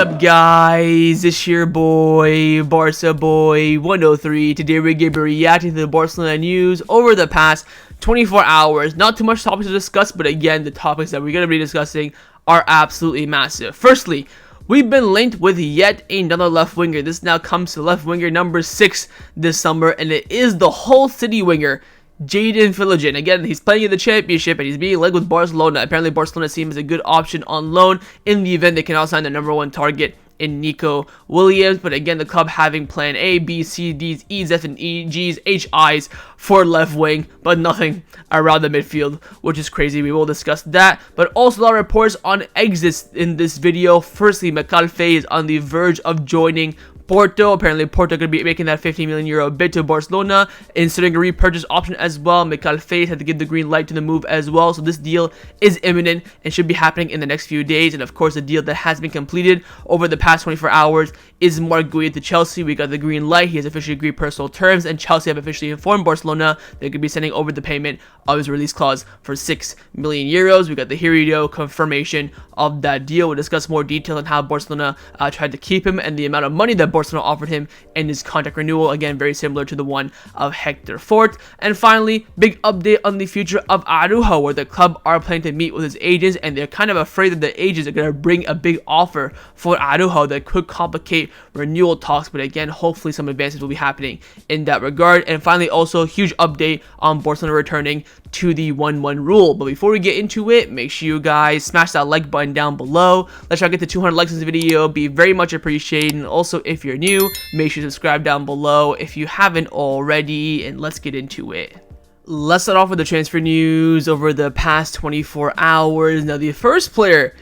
up, guys? It's your boy, Barça Boy 103. Today we're going to be reacting to the Barcelona news over the past 24 hours. Not too much topics to discuss, but again, the topics that we're going to be discussing are absolutely massive. Firstly, we've been linked with yet another left winger. This now comes to left winger number 6 this summer, and it is the Hull City winger, Jaden Philogene. Again, he's playing in the championship and he's being linked with Barcelona. Apparently, Barcelona seems a good option on loan in the event they can outsign the number 1 target in Nico Williams. But again, the club having plan A, B, C, D's, E's, F's, and E, G's, H, I's for left wing, but nothing around the midfield, which is crazy. We will discuss that. But also a lot of reports on exits in this video. Firstly, Mikayil Faye is on the verge of joining Porto. Apparently, Porto could be making that 15 million euro bid to Barcelona, inserting a repurchase option as well. Mikayil Faye had to give the green light to the move as well. So this deal is imminent and should be happening in the next few days. And of course, the deal that has been completed over the past 24 hours is Marc Guiu to Chelsea. We got the green light. He has officially agreed personal terms, and Chelsea have officially informed Barcelona they could be sending over the payment of his release clause for 6 million euros. We got the Herido confirmation of that deal. We'll discuss more details on how Barcelona tried to keep him and the amount of money that Barcelona offered him in his contract renewal. Again, very similar to the one of Hector Fort. And finally, big update on the future of Araujo, where the club are planning to meet with his agents, and they're kind of afraid that the agents are going to bring a big offer for Araujo that could complicate renewal talks. But again, hopefully some advances will be happening in that regard. And finally, also huge update on Barcelona returning to the 1-1 rule. But before we get into it, make sure you guys smash that like button down below. Let's try to get to 200 likes in this video. Be very much appreciated. And also, if you're new, make sure to subscribe down below if you haven't already, and let's get into it. Let's start off with the transfer news over the past 24 hours. Now, the first player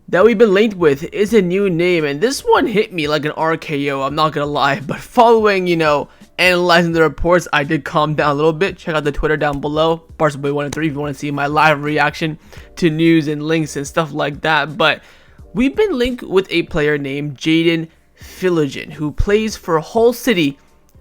that we've been linked with is a new name, and this one hit me like an RKO, I'm not gonna lie. But following, analyzing the reports, I did calm down a little bit. Check out the Twitter down below, BarcaBoy103, if you want to see my live reaction to news and links and stuff like that. But we've been linked with a player named Jaden Philogene, who plays for Hull City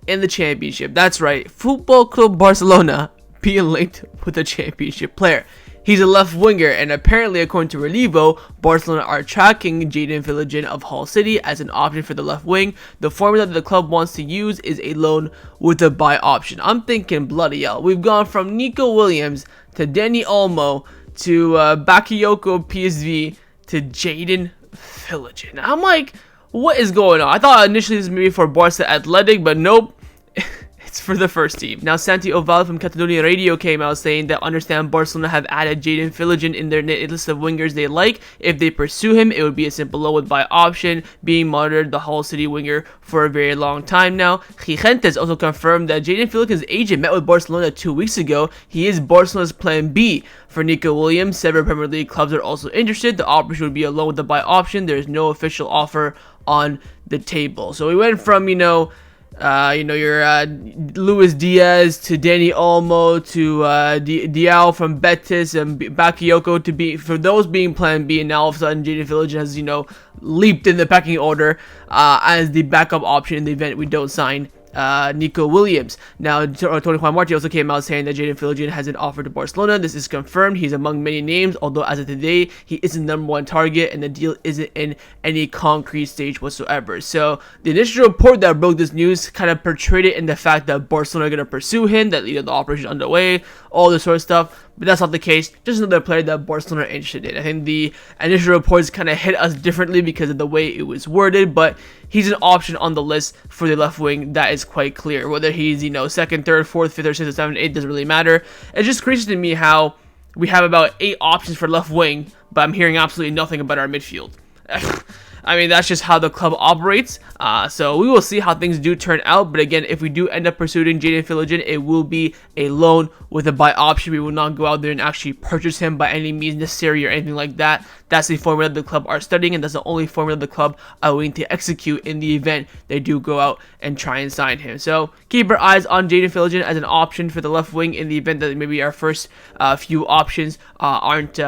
in the championship. That's right, Football Club Barcelona being linked with a championship player. He's a left winger, and apparently, according to Relevo, Barcelona are tracking Jaden Philogene of Hull City as an option for the left wing. The formula that the club wants to use is a loan with a buy option. I'm thinking, bloody hell, we've gone from Nico Williams to Dani Olmo to Bakayoko PSV to Jaden Philogene. I'm like, what is going on? I thought initially this was maybe for Barça Athletic, but nope. It's for the first team. Now, Santi Oval from Catalonia Radio came out saying that understand Barcelona have added Jaden Philogene in their list of wingers they like. If they pursue him, it would be a simple loan with buy option, being monitored the Hull City winger for a very long time now. Gigentes also confirmed that Jaden Philogene's agent met with Barcelona 2 weeks ago. He is Barcelona's plan B for Nico Williams. Several Premier League clubs are also interested. The operation would be a loan with the buy option. There is no official offer on the table. So we went from, your Luis Diaz to Dani Olmo to Diao from Betis and Bakayoko to be for those being plan B, and now all of a sudden Jaden Philogene has leaped in the pecking order as the backup option in the event we don't sign Nico Williams. Now, Tony Juan Marti also came out saying that Jaden Philogene has an offer to Barcelona. This is confirmed. He's among many names, although as of today, he isn't the number 1 target, and the deal isn't in any concrete stage whatsoever. So, the initial report that broke this news kind of portrayed it in the fact that Barcelona are going to pursue him, that the operation is underway, all this sort of stuff. But that's not the case. Just another player that Barcelona are interested in. I think the initial reports kind of hit us differently because of the way it was worded, but he's an option on the list for the left wing. That is quite clear. Whether he's, 2nd, 3rd, 4th, 5th, or 6th, or 7th, 8th, doesn't really matter. It's just crazy to me how we have about 8 options for left wing, but I'm hearing absolutely nothing about our midfield. I mean, that's just how the club operates. So we will see how things do turn out. But again, if we do end up pursuing Jaden Philogene, it will be a loan with a buy option. We will not go out there and actually purchase him by any means necessary or anything like that. That's the formula the club are studying, and that's the only formula the club are willing to execute in the event they do go out and try and sign him. So keep our eyes on Jaden Philogene as an option for the left wing in the event that maybe our first few options aren't,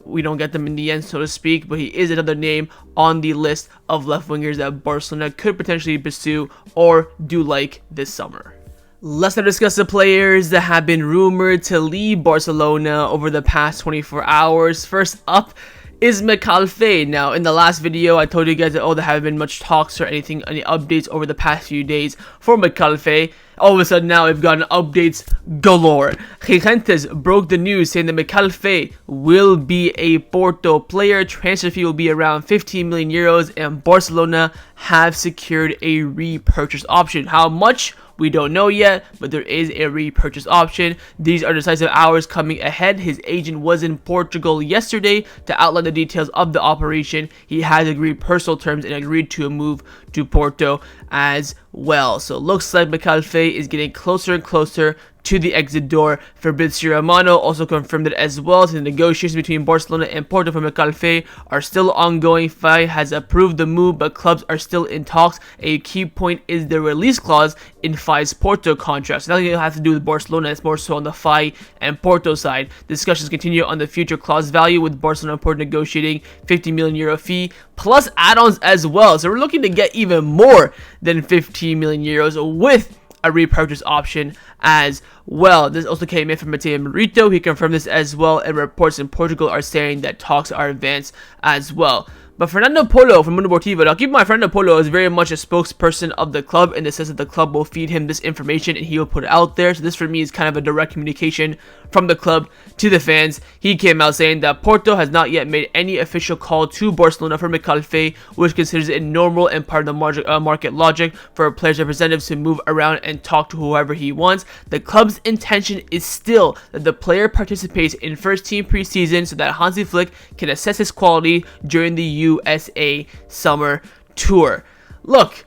we don't get them in the end, so to speak. But he is another name on the list of left wingers that Barcelona could potentially pursue or do like this summer. Let's now discuss the players that have been rumored to leave Barcelona over the past 24 hours. First up is Mikayil Faye. Now, in the last video, I told you guys that, there haven't been much talks or anything, any updates over the past few days for Mikayil Faye. All of a sudden now, we've gotten updates galore. Gigentes broke the news saying that Mikayil Faye will be a Porto player. Transfer fee will be around 15 million euros, and Barcelona have secured a repurchase option. How much? We don't know yet, but there is a repurchase option. These are decisive hours coming ahead. His agent was in Portugal yesterday to outline the details of the operation. He has agreed personal terms and agreed to a move to Porto as well. So it looks like Mikayil Faye is getting closer and closer to the exit door. Fabrizio Romano also confirmed it as well. So the negotiations between Barcelona and Porto for Mikayil Faye are still ongoing. Faye has approved the move, but clubs are still in talks. A key point is the release clause in Faye's Porto contract. So nothing has to do with Barcelona. It's more so on the Faye and Porto side. Discussions continue on the future clause value, with Barcelona and Porto negotiating 50 million euro fee plus add-ons as well. So we're looking to get even more than 15 million euros with a repurchase option as well. This also came in from Mateo Merito. He confirmed this as well, and reports in Portugal are saying that talks are advanced as well. But Fernando Polo from Mundo Deportivo, now keep in mind, Fernando Polo is very much a spokesperson of the club in the sense that the club will feed him this information and he will put it out there. So this for me is kind of a direct communication from the club to the fans. He came out saying that Porto has not yet made any official call to Barcelona for Mikayil Faye, which considers it normal and part of the market logic for a player's representatives to move around and talk to whoever he wants. The club's intention is still that the player participates in first team preseason so that Hansi Flick can assess his quality during the USA summer tour. Look,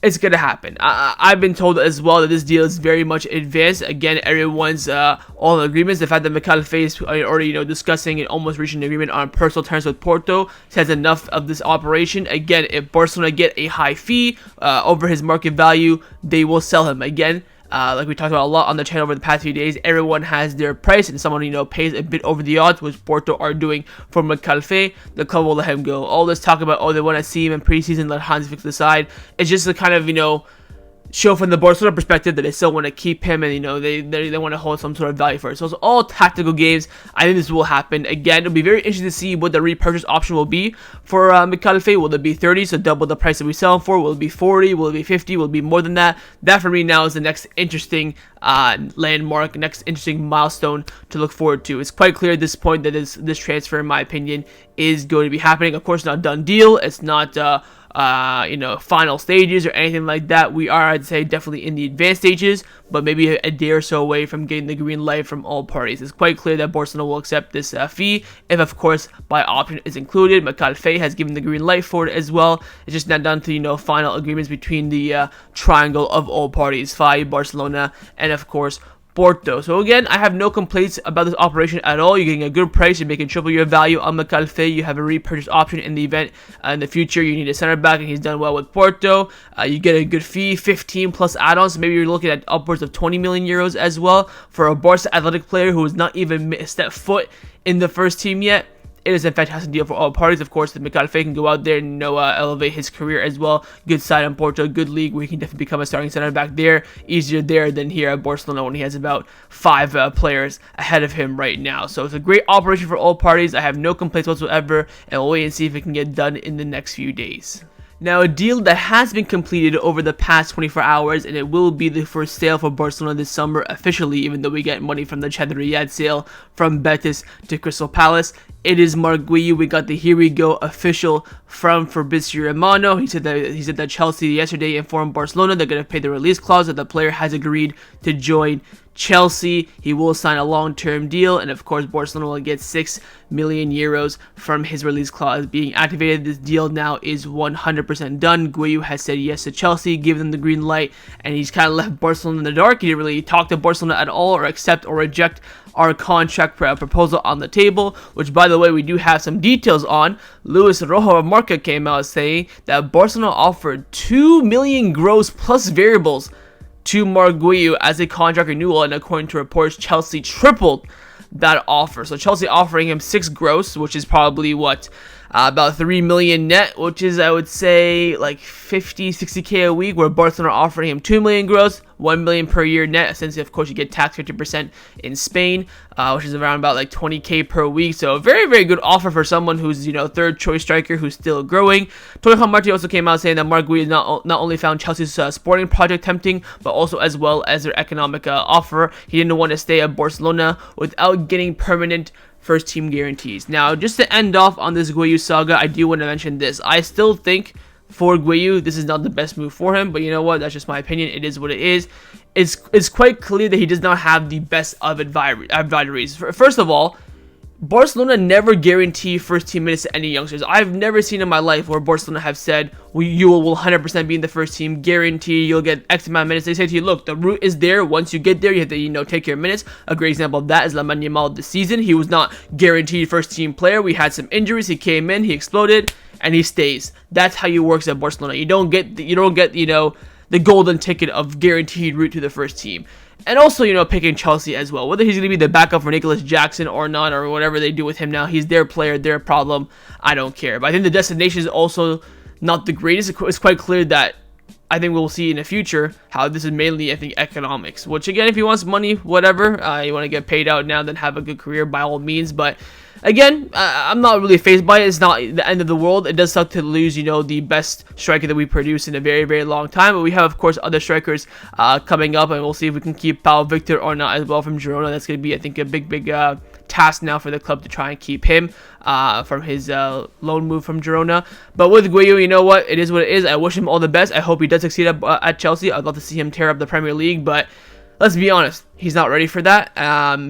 it's gonna happen. I've been told as well that this deal is very much advanced. Again, everyone's all in agreements. The fact that Mikayil Faye is already discussing and almost reaching an agreement on personal terms with Porto says enough of this operation. Again, if Barcelona get a high fee over his market value, they will sell him again. Like we talked about a lot on the channel over the past few days, everyone has their price, and someone pays a bit over the odds, which Porto are doing for Mikayil Faye. The club will let him go. All this talk about they want to see him in preseason, let Hansi Flick decide. It's just a kind of show from the Barcelona perspective that they still want to keep him, and they want to hold some sort of value for it. So it's all tactical games. I think this will happen. Again, it'll be very interesting to see what the repurchase option will be for Mikayil Faye. Will it be 30, so double the price that we sell him for? Will it be 40? Will it be 50? Will it be more than that? That for me now is the next interesting landmark, next interesting milestone to look forward to. It's quite clear at this point that this transfer, in my opinion, is going to be happening. Of course, not a done deal. It's not final stages or anything like that. We are, I'd say, definitely in the advanced stages, but maybe a day or so away from getting the green light from all parties. It's quite clear that Barcelona will accept this fee if, of course, by option is included. Mikayil Faye has given the green light for it as well. It's just not down to final agreements between the triangle of all parties: Faye, Barcelona, and of course Porto. So again, I have no complaints about this operation at all. You're getting a good price. You're making triple your value on Mikayil Faye. You have a repurchase option in the event in the future you need a center back, and he's done well with Porto. You get a good fee, 15 plus add-ons. So maybe you're looking at upwards of 20 million euros as well for a Barça athletic player who has not even stepped foot in the first team yet. It is a fantastic deal for all parties. Of course, the Mikayil Faye can go out there and elevate his career as well. Good side on Porto, good league where he can definitely become a starting center back there. Easier there than here at Barcelona when he has about 5 players ahead of him right now. So it's a great operation for all parties. I have no complaints whatsoever, and we'll wait and see if it can get done in the next few days. Now, a deal that has been completed over the past 24 hours, and it will be the first sale for Barcelona this summer officially, even though we get money from the Chad Riyadh sale from Betis to Crystal Palace. It is Marc Guiu. We got the here we go official from Fabrizio Romano. He said that Chelsea yesterday informed Barcelona they're going to pay the release clause, that the player has agreed to join Chelsea. He will sign a long-term deal, and of course Barcelona will get 6 million euros from his release clause being activated. This deal now is 100% done. Guiu has said yes to Chelsea, give them the green light, and he's kind of left Barcelona in the dark. He didn't really talk to Barcelona at all or accept or reject our contract proposal on the table, which, by the way, we do have some details on. Luis Araujo of Marca came out saying that Barcelona offered 2 million gross plus variables to Marc Guiu as a contract renewal, and according to reports, Chelsea tripled that offer. So Chelsea offering him 6 gross, which is probably what about 3 million net, which is, I would say, like 50-60k a week, where Barcelona are offering him 2 million gross, 1 million per year net. Essentially, of course, you get taxed 50% in Spain, which is around about like 20k per week. So a very, very good offer for someone who's, third choice striker who's still growing. Torres also came out saying that Marc Guiu not only found Chelsea's sporting project tempting, but also as well as their economic offer. He didn't want to stay at Barcelona without getting permanent first team guarantees. Now, just to end off on this Guiu saga, I do want to mention this. I still think for Guiu, this is not the best move for him, but you know what? That's just my opinion. It is what it is. It's quite clear that he does not have the best of advisories. First of all, Barcelona never guarantee first team minutes to any youngsters. I've never seen in my life where Barcelona have said, you will 100% be in the first team, guarantee you'll get X amount of minutes. They say to you, look, the route is there. Once you get there, you have to, take your minutes. A great example of that is Lamine Yamal this season. He was not guaranteed first team player. We had some injuries. He came in, he exploded, and he stays. That's how you work at Barcelona. You don't get, the golden ticket of guaranteed route to the first team. And also, picking Chelsea as well. Whether he's going to be the backup for Nicholas Jackson or not, or whatever they do with him now, he's their player, their problem. I don't care. But I think the destination is also not the greatest. It's quite clear that I think we'll see in the future how this is mainly, I think, economics. Which, again, if he wants money, whatever. You want to get paid out now, then have a good career by all means. But again, I'm not really fazed by it. It's not the end of the world. It does suck to lose, the best striker that we produced in a very, very long time. But we have, of course, other strikers coming up, and we'll see if we can keep Pau Victor or not as well from Girona. That's going to be, I think, a big task now for the club to try and keep him from his loan move from Girona. But with Guiu, you know what? It is what it is. I wish him all the best. I hope he does succeed at Chelsea. I'd love to see him tear up the Premier League, but let's be honest, he's not ready for that.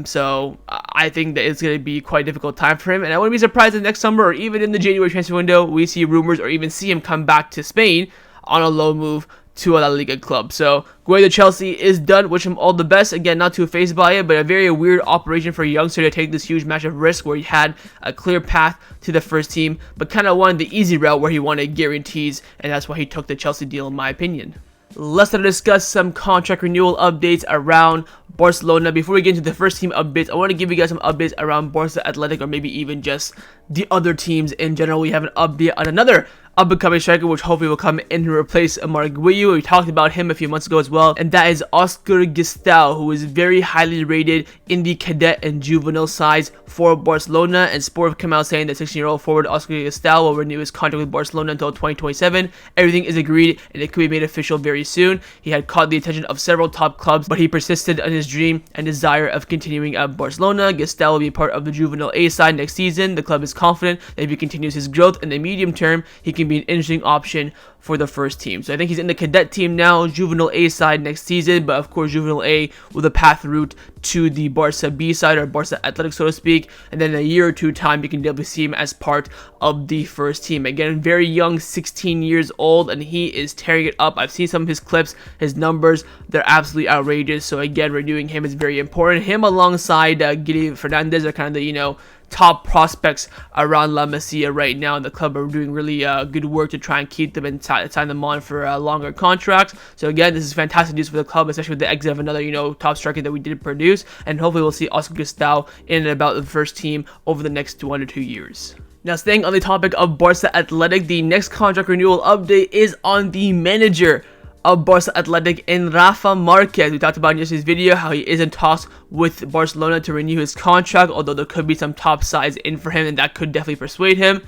So I think that it's going to be quite a difficult time for him. And I wouldn't be surprised if next summer or even in the January transfer window, we see rumors or even see him come back to Spain on a loan move to a La Liga club. So Guiu to Chelsea is done. Wish him all the best. Again, not too fazed by it, but a very weird operation for a youngster to take this huge massive risk where he had a clear path to the first team, but kind of wanted the easy route where he wanted guarantees, and that's why he took the Chelsea deal, in my opinion. Let's discuss some contract renewal updates around Barcelona. Before we get into the first team updates, I want to give you guys some updates around Barça Athletic, or maybe even just the other teams in general. We have an update on another up-and-coming striker, which hopefully will come in to replace Marc Guiu. We talked about him a few months ago as well, and that is Oscar Gistau, who is very highly rated in the cadet and juvenile sides for Barcelona. And Sport have come out saying that 16-year-old forward Oscar Gistau will renew his contract with Barcelona until 2027. Everything is agreed, and it could be made official very soon. He had caught the attention of several top clubs, but he persisted on his dream and desire of continuing at Barcelona. Gistau will be part of the juvenile A side next season. The club is confident that if he continues his growth in the medium term, he can be an interesting option for the first team. So I think he's in the cadet team now, juvenile A side next season, but of course juvenile A with a path route to the Barça B side, or Barça Athletic, so to speak, and then in a year or two time you can definitely see him as part of the first team. Again, very young, 16 years old, and he is tearing it up. I've seen some of his clips, his numbers, they're absolutely outrageous. So again, renewing him is very important. Him alongside Gili Fernandez are kind of the top prospects around La Masia right now, and the club are doing really good work to try and keep them and sign them on for longer contracts. So again, this is fantastic news for the club, especially with the exit of another top striker that we did produce, and hopefully we'll see Oscar Gistau in and about the first team over the next 1 or 2 years. Now, staying on the topic of Barça Athletic, the next contract renewal update is on the manager of Barça Athletic in Rafa Marquez. We talked about in yesterday's video how he is in talks with Barcelona to renew his contract, although there could be some top sides in for him, and that could definitely persuade him.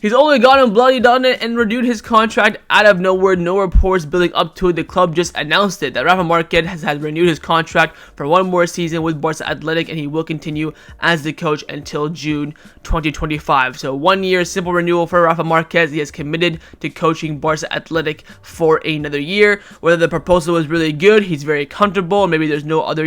He's only gotten bloody done it and renewed his contract out of nowhere. No reports building up to it. The club just announced it, that Rafa Marquez has renewed his contract for one more season with Barça Athletic, and he will continue as the coach until June 2025. So 1 year simple renewal for Rafa Marquez. He has committed to coaching Barça Athletic for another year. Whether the proposal was really good, he's very comfortable, maybe there's no other,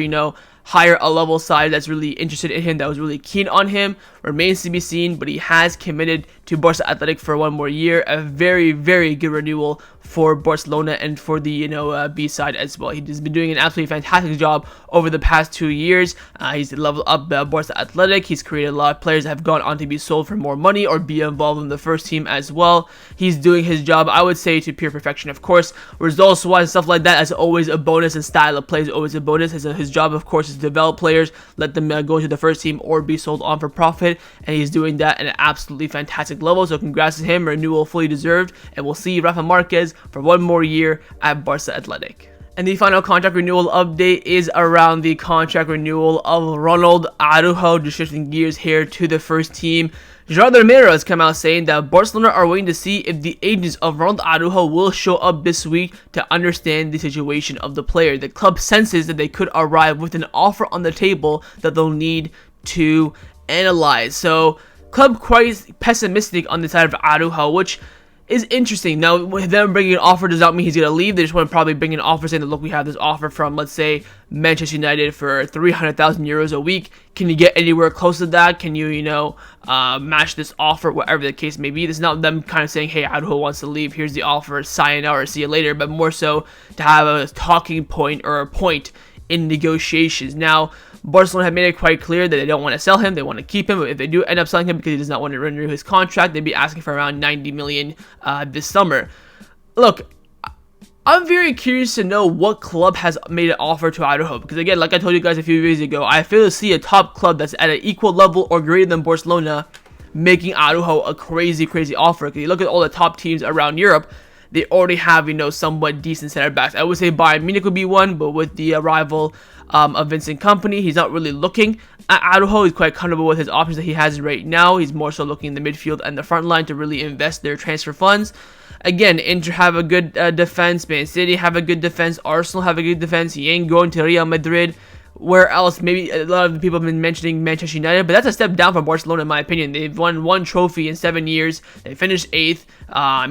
higher a level side that's really interested in him, that was really keen on him, remains to be seen, but he has committed to Barça Athletic for 1 more year. A very, very good renewal for Barcelona and for the B side as well. He's been doing an absolutely fantastic job over the past 2 years. He's leveled up Barça Athletic. He's created a lot of players that have gone on to be sold for more money or be involved in the first team as well. He's doing his job, I would say, to pure perfection. Of course, results wise and stuff like that is always a bonus, and style of play is always a bonus. His job, of course, is to develop players, let them go into the first team or be sold on for profit, and he's doing that at an absolutely fantastic level. So congrats to him, renewal fully deserved, and we'll see Rafa Marquez for one more year at Barça Athletic. And the final contract renewal update is around the contract renewal of Ronald Araujo. Just shifting gears here to the first team. Jaden Philogene has come out saying that Barcelona are waiting to see if the agents of Ronald Araujo will show up this week to understand the situation of the player. The club senses that they could arrive with an offer on the table that they'll need to analyze. So, club quite pessimistic on the side of Araujo, which is interesting. Now, with them bringing an offer does not mean he's going to leave. They just want to probably bring an offer saying that, look, we have this offer from, let's say, Manchester United for 300,000 euros a week. Can you get anywhere close to that? Can you, match this offer, whatever the case may be? This is not them kind of saying, hey, Araujo wants to leave. Here's the offer, sign out or see you later. But more so to have a talking point or a point in negotiations. Now, Barcelona have made it quite clear that they don't want to sell him. They want to keep him. But if they do end up selling him because he does not want to renew his contract, they'd be asking for around 90 million this summer. Look, I'm very curious to know what club has made an offer to Araujo, because again, like I told you guys a few years ago, I fail to see a top club that's at an equal level or greater than Barcelona making Araujo a crazy offer. Because you look at all the top teams around Europe, they already have, somewhat decent center backs. I would say Bayern Munich would be one, but with the arrival of Vincent Kompany, he's not really looking at Araujo. He's quite comfortable with his options that he has right now. He's more so looking in the midfield and the front line to really invest their transfer funds. Again, Inter have a good defense. Man City have a good defense. Arsenal have a good defense. He ain't going to Real Madrid. Where else? Maybe a lot of the people have been mentioning Manchester United, but that's a step down from Barcelona in my opinion. They've won one trophy in 7 years. They finished 8th.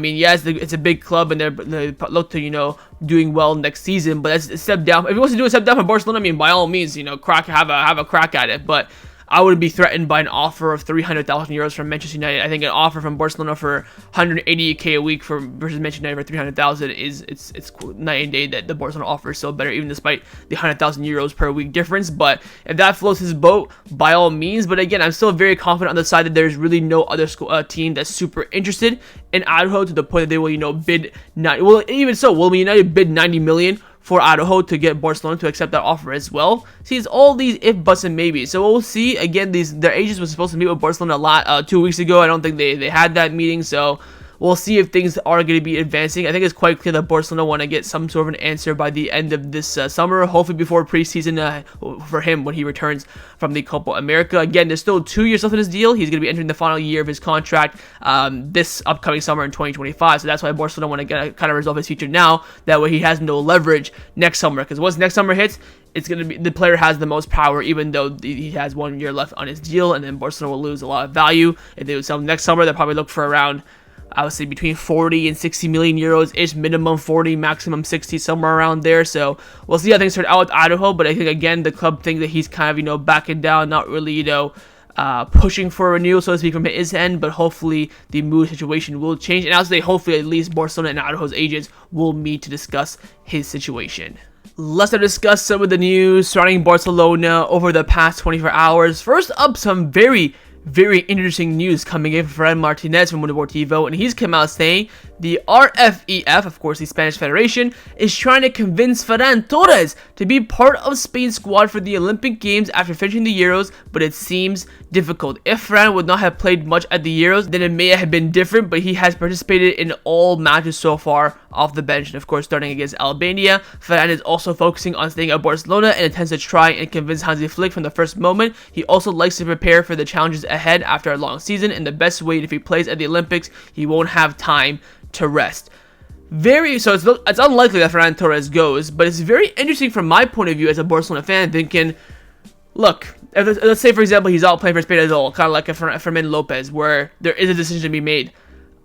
Yes, it's a big club, and they look to doing well next season. But that's a step down. If he wants to do a step down from Barcelona, by all means, have a crack at it. But I would be threatened by an offer of 300,000 euros from Manchester United. I think an offer from Barcelona for 180k a week versus Manchester United for 300,000 it's night and day. That the Barcelona offer is so better, even despite the 100,000 euros per week difference. But if that floats his boat, by all means. But again, I'm still very confident on the side that there's really no other team that's super interested in Araujo to the point that they will bid 90. Well, even so, will United bid 90 million for Araujo to get Barcelona to accept that offer as well? See, it's all these if, buts, and maybes. So we'll see. Again, their agents were supposed to meet with Barcelona 2 weeks ago. I don't think they had that meeting, so we'll see if things are going to be advancing. I think it's quite clear that Barcelona want to get some sort of an answer by the end of this summer, hopefully before preseason for him when he returns from the Copa America. Again, there's still 2 years left in his deal. He's going to be entering the final year of his contract this upcoming summer in 2025. So that's why Barcelona want to kind of resolve his future now. That way he has no leverage next summer. Because once next summer hits, it's going to be the player has the most power, even though he has 1 year left on his deal, and then Barcelona will lose a lot of value. If they would sell him next summer, they'll probably look for around, I would say, between 40 and 60 million euros ish, minimum 40, maximum 60, somewhere around there. So we'll see how things turn out with Araujo. But I think again the club thinks that he's kind of backing down, not really pushing for a renewal, so to speak, from his end. But hopefully the mood situation will change, and I would say hopefully at least Barcelona and Araujo's agents will meet to discuss his situation. Let's now discuss some of the news surrounding Barcelona over the past 24 hours. First up, some very interesting news coming in from Ferran Martinez from Mundo Deportivo, and he's come out saying the RFEF, of course the Spanish Federation, is trying to convince Ferran Torres to be part of Spain's squad for the Olympic Games after finishing the Euros, but it seems difficult. If Ferran would not have played much at the Euros, then it may have been different, but he has participated in all matches so far off the bench, and of course starting against Albania. Ferran is also focusing on staying at Barcelona and intends to try and convince Hansi Flick from the first moment. He also likes to prepare for the challenges ahead after a long season, and the best way, if he plays at the Olympics, he won't have time to rest. So it's unlikely that Ferran Torres goes, but it's very interesting from my point of view as a Barcelona fan, thinking, look, let's say for example he's out playing for Spain as well, kind of like a Fermin Lopez, where there is a decision to be made.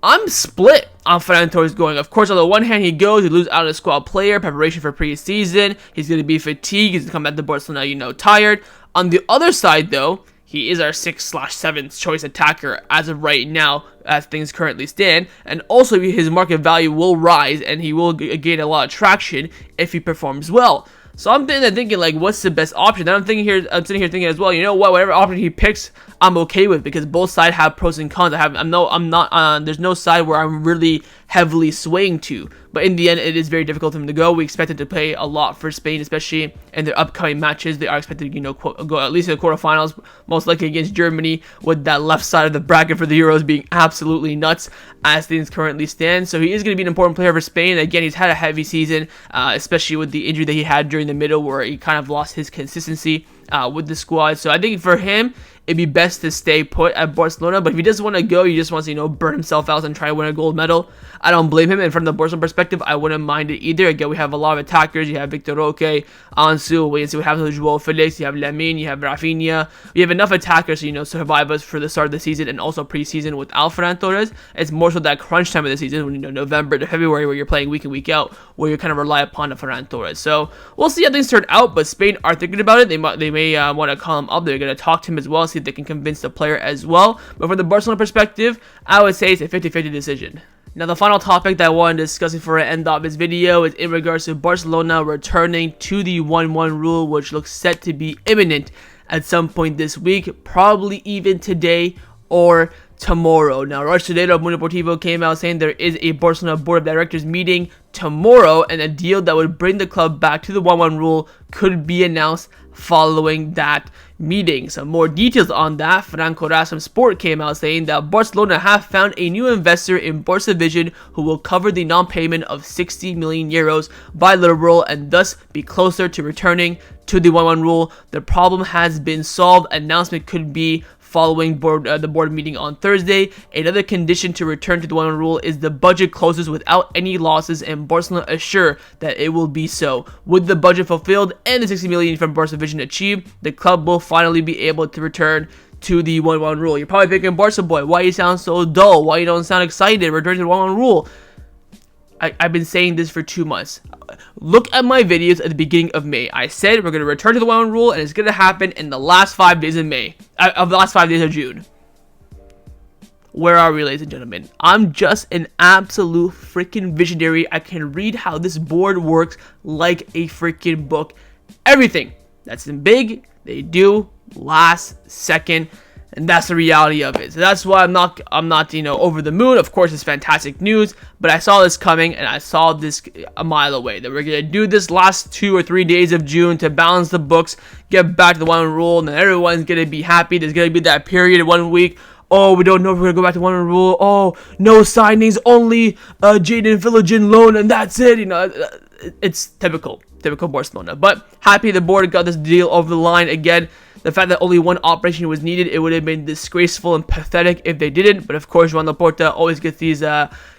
I'm split on Ferran Torres going. Of course, on the one hand, he goes, he loses out on a squad player, preparation for preseason, he's going to be fatigued, he's going to come back to Barcelona, tired. On the other side, though, he is our 6/7th choice attacker as of right now, as things currently stand, and also his market value will rise and he will gain a lot of traction if he performs well. So I'm thinking like, what's the best option? And I'm sitting here thinking as well, you know what, whatever option he picks, I'm okay with, because both sides have pros and cons. There's no side where I'm really heavily swaying to. But in the end, it is very difficult for him to go. We expect him to play a lot for Spain, especially in their upcoming matches. They are expected to, go at least to the quarterfinals, most likely against Germany, with that left side of the bracket for the Euros being absolutely nuts as things currently stand. So he is going to be an important player for Spain. Again, he's had a heavy season, especially with the injury that he had during the middle, where he kind of lost his consistency with the squad. So I think for him, it'd be best to stay put at Barcelona. But if he doesn't want to go, he just wants to, burn himself out and try to win a gold medal, I don't blame him. And from the Barcelona perspective, I wouldn't mind it either. Again, we have a lot of attackers. You have Victor Roque, Ansu, wait and see what happens with Joao Felix. You have Lamine, you have Rafinha. We have enough attackers to, survive us for the start of the season and also preseason without Ferran Torres. It's more so that crunch time of the season, when November to February, where you're playing week in, week out, where you kind of rely upon the Ferran Torres. So we'll see how things turn out, but Spain are thinking about it. They may want to call him up. They're going to talk to him as well, see if they can convince the player as well. But from the Barcelona perspective, I would say it's a 50-50 decision. Now, the final topic that I wanted to discuss before I end off this video is in regards to Barcelona returning to the 1-1 rule, which looks set to be imminent at some point this week, probably even today or tomorrow. Now, Rush today, Mundo Deportivo came out saying there is a Barcelona board of directors meeting tomorrow, and a deal that would bring the club back to the 1-1 rule could be announced following that meeting. Some more details on that. Ferran from Sport came out saying that Barcelona have found a new investor in Barça Vision who will cover the non-payment of 60 million euros by Liberal and thus be closer to returning to the 1-1 rule. The problem has been solved. Announcement could be following the board meeting on Thursday. Another condition to return to the 1-1 rule is the budget closes without any losses, and Barcelona assure that it will be so. With the budget fulfilled and the 60 million from Barça Vision achieved, the club will finally be able to return to the 1-1 rule. You're probably thinking, Barca boy, why you sound so dull? Why you don't sound excited? Return to the 1-1 rule. I've been saying this for 2 months. Look at my videos at the beginning of May. I said we're going to return to the 1-1 rule, and it's going to happen in the last 5 days of May. Of the last 5 days of June. Where are we, ladies and gentlemen? I'm just an absolute freaking visionary. I can read how this board works like a freaking book. Everything that's in big, they do last second. And that's the reality of it. So that's why I'm not over the moon. Of course, it's fantastic news, but I saw this coming, and I saw this a mile away. That we're gonna do this last 2 or 3 days of June to balance the books, get back to the 1 rule, and then everyone's gonna be happy. There's gonna be that period of 1 week. Oh, we don't know if we're gonna go back to 1 rule. Oh, no signings, only Jaden Philogene loan, and that's it. It's typical Barcelona. But happy the board got this deal over the line again. The fact that only one operation was needed, it would have been disgraceful and pathetic if they didn't. But of course, Ronald Araujo always gets these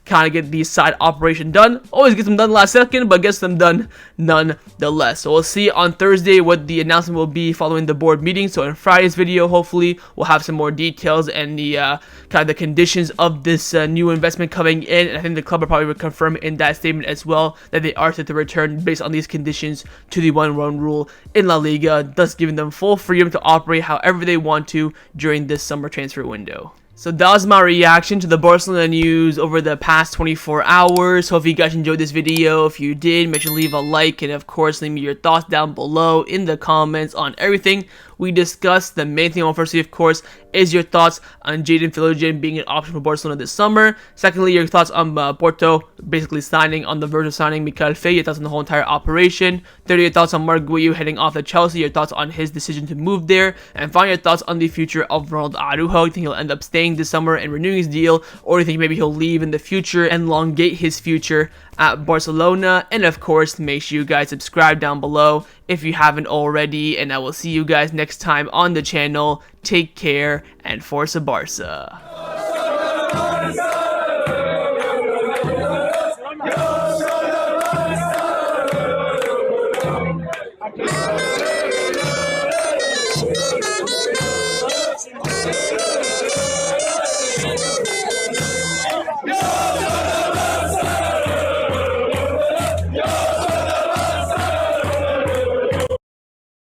get these side operation done. Always gets them done last second, but gets them done nonetheless. So we'll see on Thursday what the announcement will be following the board meeting. So in Friday's video, hopefully we'll have some more details and the the conditions of this new investment coming in. And I think the club will probably confirm in that statement as well that they are set to return based on these conditions to the 1-1 rule in La Liga, thus giving them full freedom to operate however they want to during this summer transfer window. So that was my reaction to the Barcelona news over the past 24 hours. Hope you guys enjoyed this video. If you did, make sure to leave a like, and of course leave me your thoughts down below in the comments on everything we discussed. The main thing I want to see, of course, is your thoughts on Jaden Philogene being an option for Barcelona this summer. Secondly, your thoughts on Porto basically signing, on the verge of signing Mikayil Faye, your thoughts on the whole entire operation. Thirdly, your thoughts on Marc Guiu heading off to Chelsea, your thoughts on his decision to move there. And finally, your thoughts on the future of Ronald Araujo. You think he'll end up staying this summer and renewing his deal, or do you think maybe he'll leave in the future and elongate his future at Barcelona? And of course, make sure you guys subscribe down below if you haven't already, and I will see you guys next time on the channel. Take care, and Forza Barça.